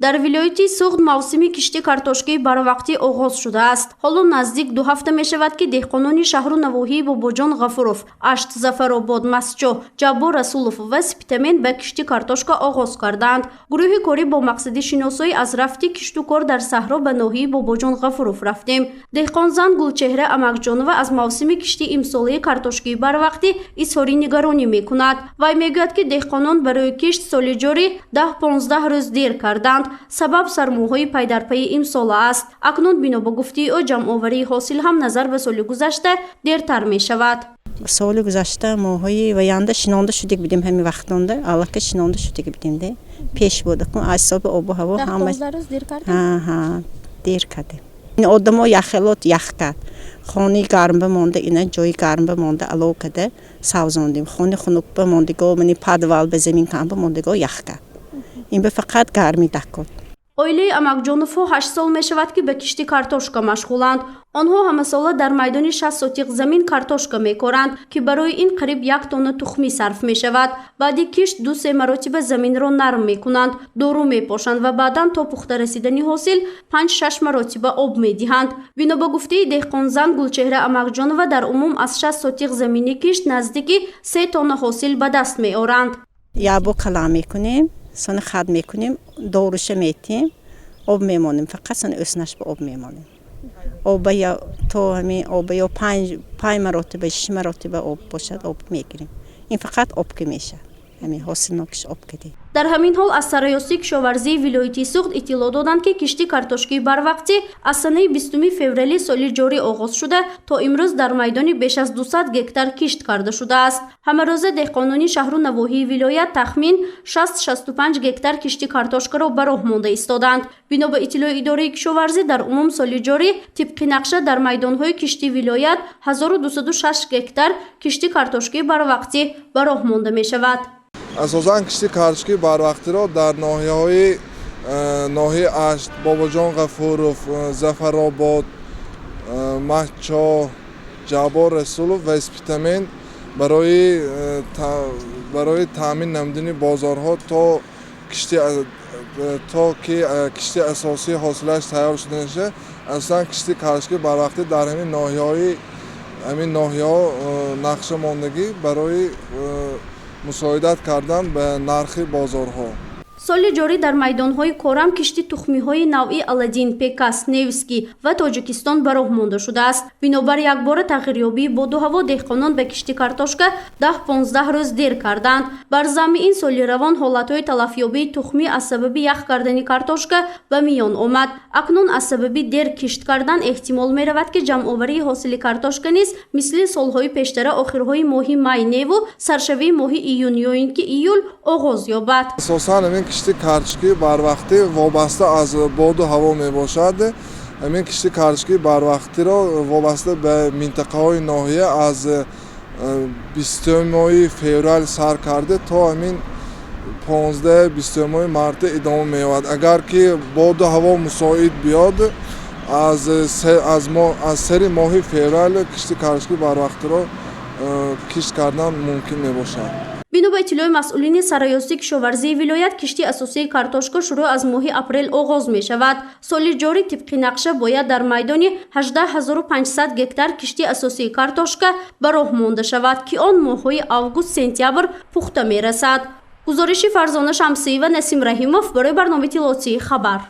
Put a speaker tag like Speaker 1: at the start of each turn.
Speaker 1: дар вилояти Суғд мавсими кишти картошкаи барвақтӣ оғоз шудааст. ҳоло наздик 2 ҳафта мешавад ки деҳқонони шаҳру навоҳии Бобоҷон Ғафуров, Ашт, Зафаробод, Масчоҳ, Ҷаббор Расулов ва Сипитамен ба кишти картошка оғоз карданд. гурӯҳи корӣ бо мақсади шиносоӣ аз рафти кишту кор дар саҳро ба ноҳияи Бобоҷон Ғафуров рафтем. деҳқонзан Гулчеҳра Амакҷонова аз мавсими кишти имсолаи картошкаи барвақтӣ изҳори нигаронӣ мекунад. вай мегӯяд ки деҳқонон барои кишт соли ҷорӣ 10-15 рӯз дер карданд. сабаб сармоҳои пайдарпайи имсол аст. акнун бино ба гуфтии ӯ ҷамъоварии ҳосил ҳам назар ба соли гузашта дертар мешавад.
Speaker 2: соли гузашта моҳои ваянда шинонда шудик будем ҳамин вақтонда аллакай шинонда шудик будем де пеш буд аз ҳисоби обу ҳаво ҳамаи дер кардем. ин одамо яхелот ях кард. хони гарм бимонда ина ҷои гарм бимонда алов када савзондем. хони хунук бимондагоҳ мани падвал ба замин кам бимондагоҳ ях кард. ин ба фақат гармӣ дакот.
Speaker 1: оилаи Амакҷоновҳо 8 сол мешавад ки ба кишти картошка машғуланд. онҳо ҳамасола дар майдони 60 сотиқ замин картошка мекоранд ки барои ин қариб 1 тонна тухмӣ сарф мешавад. баъди кишт 2-3 маротиба заминро нарм мекунанд, дору мепошанд ва баъдан то пухта расидани ҳосил 5-6 маротиба об медиҳанд. бино ба гуфтаи деҳқонзан Гулчеҳра Амакҷонова дар умум аз 60 сотиқ замини кишт наздики 3 тонна ҳосил ба даст меоранд.
Speaker 2: ябо калам мекунем, сони хад мекунем, доруша метем, об мемонем, фақат сони өснаш ба об мемонем. оба я то ҳамин оба ё 5 маротиба 6 маротиба об бошад об мегирем. ин фақат об ки меша. ҳамин ҳосилнокиш об кадем.
Speaker 1: дар ҳамин ҳол аз сараёсии кишоварзии вилояти Суғд иттилоъ доданд ки кишти картошкаи барвақтӣ аз санаи 20 феврали соли ҷорӣ оғоз шуда то имрӯз дар майдони беш аз 200 гектар кишт карда шудааст. ҳамарӯза деҳқонони шаҳру навоҳии вилоят тахмин 60-65 гектар кишти картошкаро ба роҳ монда истоданд. бино ба иттилоъи идораи кишоварзӣ дар умум соли ҷорӣ тибқи нақша дар майдонҳои кишти вилоят 1206 гектар кишти картошкаи барвақтӣ ба роҳ монда мешавад.
Speaker 3: асосан кишти картошкаи барвақтиро дар ноҳияи Ашт, Бобоҷон Ғафуров, Зафаробод, Масчоҳ, Ҷаббор Расулов ва Сипитамен барои таъмин намудани бозорҳо то ки кишти асосии ҳосилаш тайёр шуда наша, асосан кишти картошкаи барвақтӣ дар ҳамин ноҳияҳо нақша мондагӣ барои мусоидат кардан ба нархи бозорҳо.
Speaker 1: соли ҷорӣ дар майдонҳои корам кишти тухмиҳои навъи Аладдин, Пекас, Невский ва Тоҷикистон ба роҳ монда шудааст. бинобар якбора тағйирёбии боду ҳаво деҳқонон ба кишти картошка 10-15 рӯз дер карданд. бар замми ин соли равон ҳолатҳои талафёбии тухмӣ аз сабаби ях кардани картошка ба миён омад. акнун аз сабаби дер кишт кардан эҳтимол меравад ки ҷамъоварии ҳосили картошка низ мисли солҳои пештара охирҳои моҳи май неву саршавии моҳи июн ё ин ки июл оғоз ёбад.
Speaker 3: асосан кишти картошкаи барвақтӣ вобаста аз боду ҳаво мебошад. ҳамин кишти картошкаи барвақтиро вобаста ба минтақаҳои ноҳия аз 20 феврал сар карда то ҳамин 15-20 марта идома меёбад. агар ки боду ҳаво мусоид биёд аз сари моҳи феврал кишти картошкаи барвақтиро кишт кардан мумкин мебошад.
Speaker 1: бино ба иттилои масъулини сараёсии кишоварзии вилоят кишти асосии картошка шурӯъ аз моҳи апрел оғоз мешавад. соли ҷорӣ тибқи нақша бояд дар майдони 18500 гектар кишти асосии картошка ба роҳ монда шавад ки он моҳҳои август-сентябр пухта мерасад. гузориши Фарзона Шамсиева, Насим Раҳимов барои барномаи иттилоотии Хабар.